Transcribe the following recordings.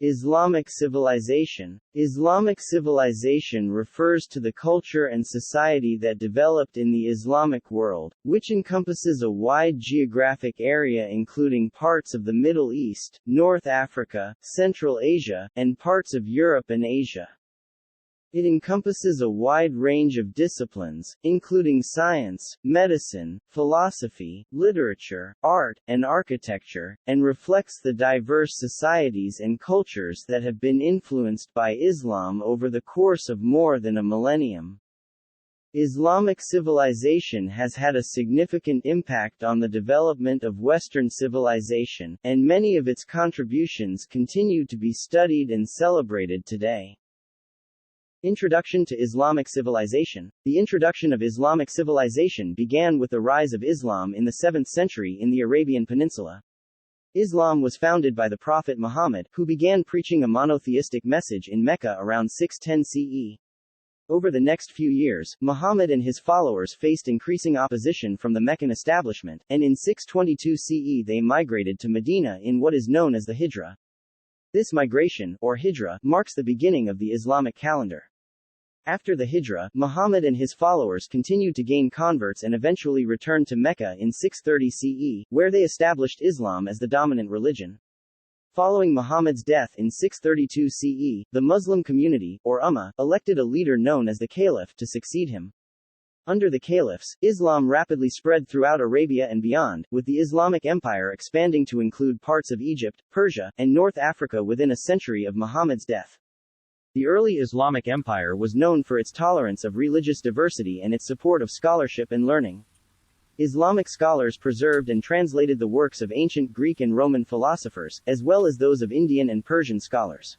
Islamic civilization. Islamic civilization refers to the culture and society that developed in the Islamic world, which encompasses a wide geographic area including parts of the Middle East, North Africa, Central Asia, and parts of Europe and Asia. It encompasses a wide range of disciplines, including science, medicine, philosophy, literature, art, and architecture, and reflects the diverse societies and cultures that have been influenced by Islam over the course of more than a millennium. Islamic civilization has had a significant impact on the development of Western civilization, and many of its contributions continue to be studied and celebrated today. Introduction to Islamic civilization. The introduction of Islamic civilization began with the rise of Islam in the 7th century in the Arabian Peninsula. Islam was founded by the Prophet Muhammad, who began preaching a monotheistic message in Mecca around 610 CE. Over the next few years, Muhammad and his followers faced increasing opposition from the Meccan establishment, and in 622 CE they migrated to Medina in what is known as the Hijra. This migration, or Hijra, marks the beginning of the Islamic calendar. After the Hijra, Muhammad and his followers continued to gain converts and eventually returned to Mecca in 630 CE, where they established Islam as the dominant religion. Following Muhammad's death in 632 CE, the Muslim community, or Ummah, elected a leader known as the Caliph to succeed him. Under the caliphs, Islam rapidly spread throughout Arabia and beyond, with the Islamic Empire expanding to include parts of Egypt, Persia, and North Africa within a century of Muhammad's death. The early Islamic Empire was known for its tolerance of religious diversity and its support of scholarship and learning. Islamic scholars preserved and translated the works of ancient Greek and Roman philosophers, as well as those of Indian and Persian scholars.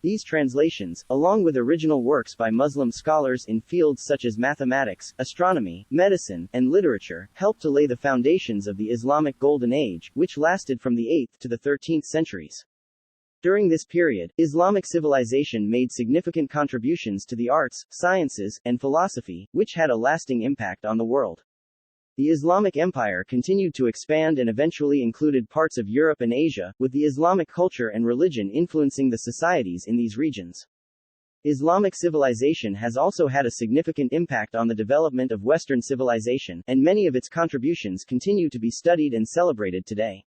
These translations, along with original works by Muslim scholars in fields such as mathematics, astronomy, medicine, and literature, helped to lay the foundations of the Islamic Golden Age, which lasted from the 8th to the 13th centuries. During this period, Islamic civilization made significant contributions to the arts, sciences, and philosophy, which had a lasting impact on the world. The Islamic Empire continued to expand and eventually included parts of Europe and Asia, with the Islamic culture and religion influencing the societies in these regions. Islamic civilization has also had a significant impact on the development of Western civilization, and many of its contributions continue to be studied and celebrated today.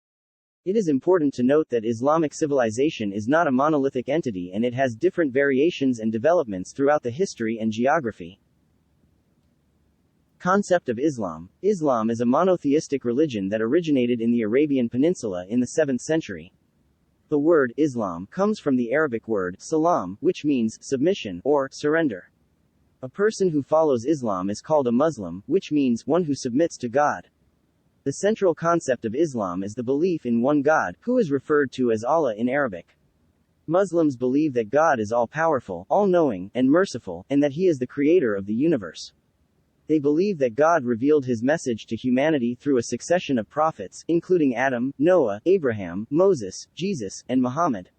It is important to note that Islamic civilization is not a monolithic entity and it has different variations and developments throughout the history and geography. Concept of Islam. Islam is a monotheistic religion that originated in the Arabian Peninsula in the 7th century. The word Islam comes from the Arabic word salam, which means submission or surrender. A person who follows Islam is called a Muslim, which means one who submits to God. The central concept of Islam is the belief in one God, who is referred to as Allah in Arabic. Muslims believe that God is all-powerful, all-knowing, and merciful, and that He is the creator of the universe. They believe that God revealed His message to humanity through a succession of prophets, including Adam, Noah, Abraham, Moses, Jesus, and Muhammad.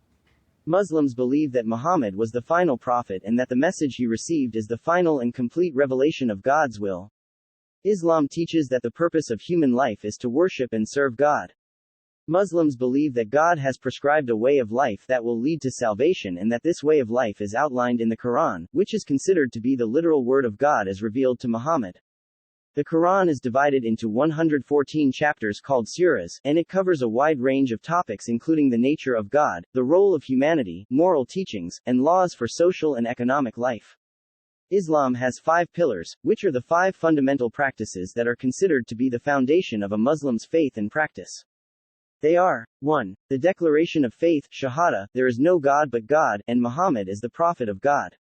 Muslims believe that Muhammad was the final prophet and that the message he received is the final and complete revelation of God's will. Islam teaches that the purpose of human life is to worship and serve God. Muslims believe that God has prescribed a way of life that will lead to salvation and that this way of life is outlined in the Quran, which is considered to be the literal word of God as revealed to Muhammad. The Quran is divided into 114 chapters called surahs, and it covers a wide range of topics including the nature of God, the role of humanity, moral teachings, and laws for social and economic life. Islam has 5 pillars, which are the 5 fundamental practices that are considered to be the foundation of a Muslim's faith and practice. They are: 1. The declaration of faith, Shahada, there is no God but God, and Muhammad is the prophet of God.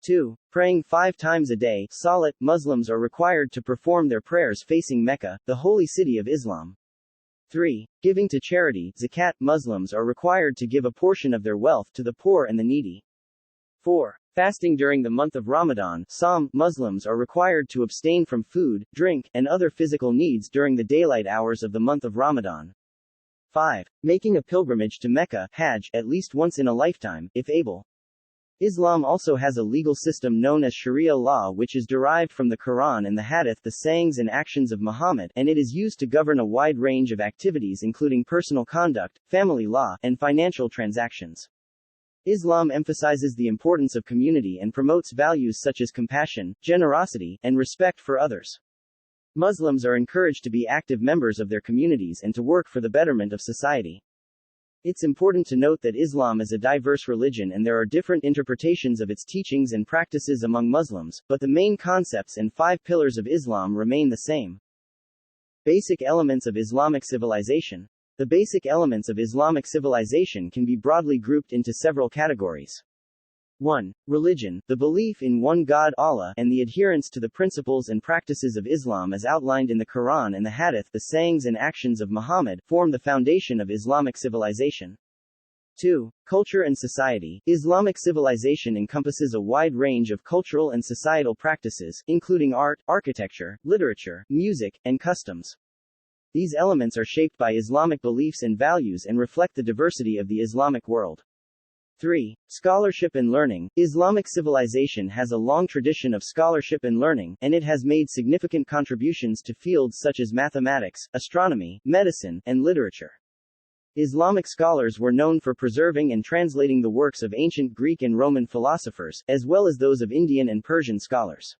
2. Praying 5 times a day, Salat, Muslims are required to perform their prayers facing Mecca, the holy city of Islam. 3. Giving to charity, Zakat, Muslims are required to give a portion of their wealth to the poor and the needy. 4. Fasting during the month of Ramadan, Psalm, Muslims are required to abstain from food, drink, and other physical needs during the daylight hours of the month of Ramadan. 5. Making a pilgrimage to Mecca, Hajj, at least once in a lifetime, if able. Islam also has a legal system known as Sharia law which is derived from the Quran and the Hadith, the sayings and actions of Muhammad, and it is used to govern a wide range of activities including personal conduct, family law, and financial transactions. Islam emphasizes the importance of community and promotes values such as compassion, generosity, and respect for others. Muslims are encouraged to be active members of their communities and to work for the betterment of society. It's important to note that Islam is a diverse religion and there are different interpretations of its teachings and practices among Muslims, but the main concepts and 5 pillars of Islam remain the same. Basic elements of Islamic civilization. The basic elements of Islamic civilization can be broadly grouped into several categories. 1. Religion, the belief in one God Allah, and the adherence to the principles and practices of Islam as outlined in the Quran and the Hadith. The sayings and actions of Muhammad form the foundation of Islamic civilization. 2. Culture and society. Islamic civilization encompasses a wide range of cultural and societal practices, including art, architecture, literature, music, and customs. These elements are shaped by Islamic beliefs and values and reflect the diversity of the Islamic world. 3. Scholarship and learning. Islamic civilization has a long tradition of scholarship and learning, and it has made significant contributions to fields such as mathematics, astronomy, medicine, and literature. Islamic scholars were known for preserving and translating the works of ancient Greek and Roman philosophers, as well as those of Indian and Persian scholars.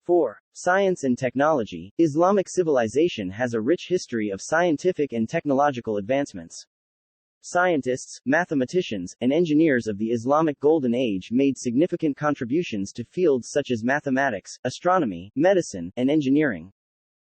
4. Science and technology. Islamic civilization has a rich history of scientific and technological advancements. Scientists, mathematicians, and engineers of the Islamic Golden Age made significant contributions to fields such as mathematics, astronomy, medicine, and engineering.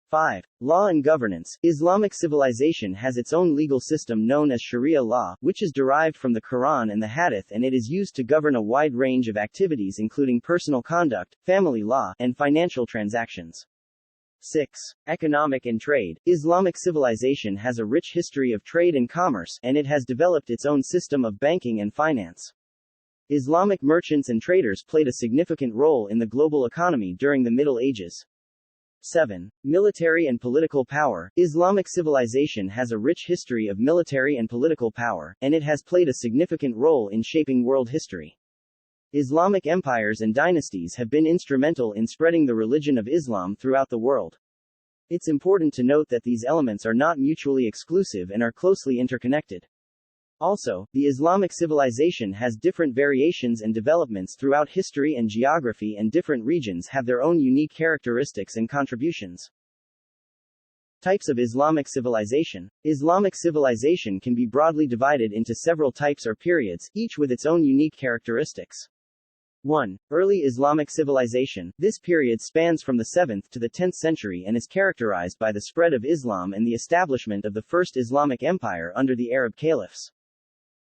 5. Law and governance. Islamic civilization has its own legal system known as Sharia law, which is derived from the Quran and the Hadith, and it is used to govern a wide range of activities including personal conduct, family law, and financial transactions. 6. Economic and trade. Islamic civilization has a rich history of trade and commerce, and it has developed its own system of banking and finance. Islamic merchants and traders played a significant role in the global economy during the Middle Ages. 7. Military and political power. Islamic civilization has a rich history of military and political power, and it has played a significant role in shaping world history. Islamic empires and dynasties have been instrumental in spreading the religion of Islam throughout the world. It's important to note that these elements are not mutually exclusive and are closely interconnected. Also, the Islamic civilization has different variations and developments throughout history and geography, and different regions have their own unique characteristics and contributions. Types of Islamic civilization. Islamic civilization can be broadly divided into several types or periods, each with its own unique characteristics. 1. Early Islamic civilization. This period spans from the 7th to the 10th century and is characterized by the spread of Islam and the establishment of the first Islamic empire under the Arab caliphs.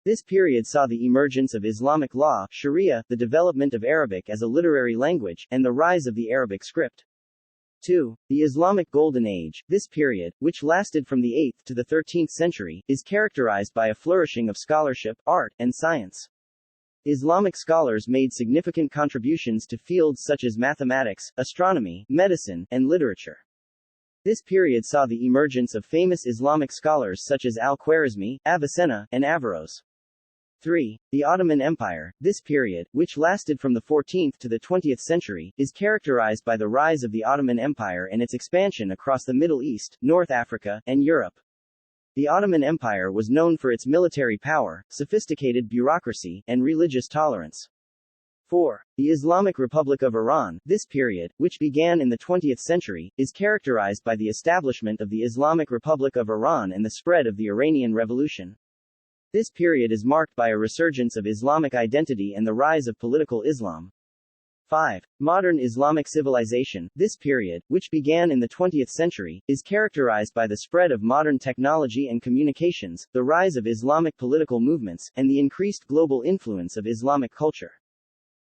This period saw the emergence of Islamic law, Sharia, the development of Arabic as a literary language, and the rise of the Arabic script. 2. The Islamic Golden Age. This period, which lasted from the 8th to the 13th century, is characterized by a flourishing of scholarship, art, and science. Islamic scholars made significant contributions to fields such as mathematics, astronomy, medicine, and literature. This period saw the emergence of famous Islamic scholars such as Al-Khwarizmi, Avicenna, and Averroes. 3. The Ottoman Empire. This period, which lasted from the 14th to the 20th century, is characterized by the rise of the Ottoman Empire and its expansion across the Middle East, North Africa, and Europe. The Ottoman Empire was known for its military power, sophisticated bureaucracy, and religious tolerance. 4. The Islamic Republic of Iran. This period, which began in the 20th century, is characterized by the establishment of the Islamic Republic of Iran and the spread of the Iranian Revolution. This period is marked by a resurgence of Islamic identity and the rise of political Islam. 5. Modern Islamic civilization. This period, which began in the 20th century, is characterized by the spread of modern technology and communications, the rise of Islamic political movements, and the increased global influence of Islamic culture.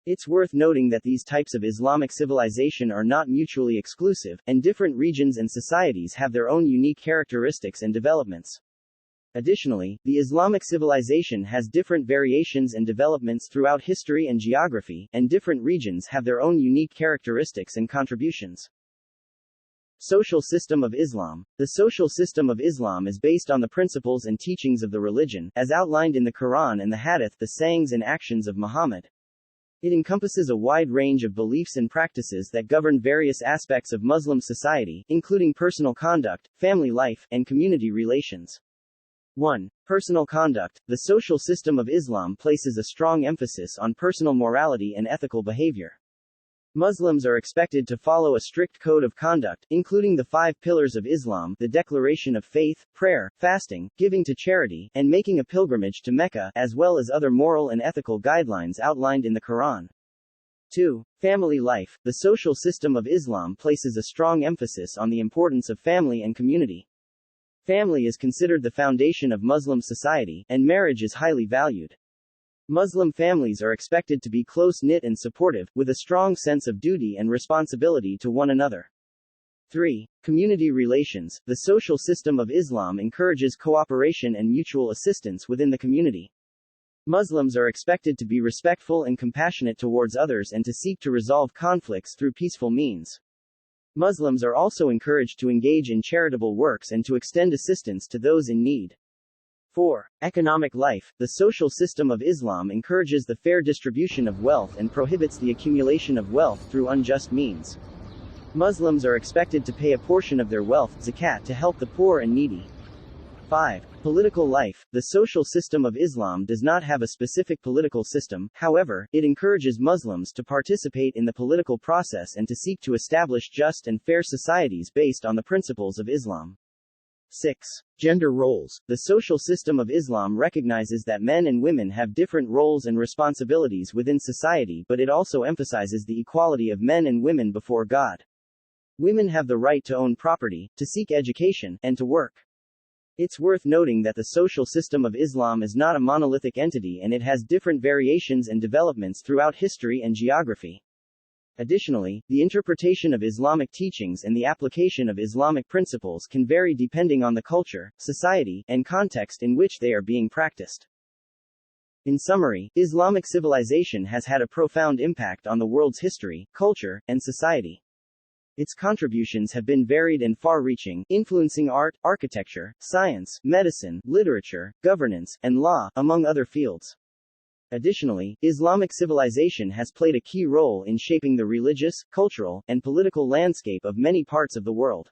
It's worth noting that these types of Islamic civilization are not mutually exclusive, and different regions and societies have their own unique characteristics and developments. Additionally, the Islamic civilization has different variations and developments throughout history and geography, and different regions have their own unique characteristics and contributions. Social system of Islam. The social system of Islam is based on the principles and teachings of the religion, as outlined in the Quran and the Hadith, the sayings and actions of Muhammad. It encompasses a wide range of beliefs and practices that govern various aspects of Muslim society, including personal conduct, family life, and community relations. 1. Personal conduct. The social system of Islam places a strong emphasis on personal morality and ethical behavior. Muslims are expected to follow a strict code of conduct, including the 5 pillars of Islam, the declaration of faith, prayer, fasting, giving to charity, and making a pilgrimage to Mecca, as well as other moral and ethical guidelines outlined in the Quran. 2. Family life. The social system of Islam places a strong emphasis on the importance of family and community. Family is considered the foundation of Muslim society, and marriage is highly valued. Muslim families are expected to be close-knit and supportive, with a strong sense of duty and responsibility to one another. 3. Community relations. The social system of Islam encourages cooperation and mutual assistance within the community. Muslims are expected to be respectful and compassionate towards others and to seek to resolve conflicts through peaceful means. Muslims are also encouraged to engage in charitable works and to extend assistance to those in need. 4. Economic life. The social system of Islam encourages the fair distribution of wealth and prohibits the accumulation of wealth through unjust means. Muslims are expected to pay a portion of their wealth, zakat, to help the poor and needy. 5. Political life. The social system of Islam does not have a specific political system, however, it encourages Muslims to participate in the political process and to seek to establish just and fair societies based on the principles of Islam. 6. Gender roles. The social system of Islam recognizes that men and women have different roles and responsibilities within society, but it also emphasizes the equality of men and women before God. Women have the right to own property, to seek education, and to work. It's worth noting that the social system of Islam is not a monolithic entity and it has different variations and developments throughout history and geography. Additionally, the interpretation of Islamic teachings and the application of Islamic principles can vary depending on the culture, society, and context in which they are being practiced. In summary, Islamic civilization has had a profound impact on the world's history, culture, and society. Its contributions have been varied and far-reaching, influencing art, architecture, science, medicine, literature, governance, and law, among other fields. Additionally, Islamic civilization has played a key role in shaping the religious, cultural, and political landscape of many parts of the world.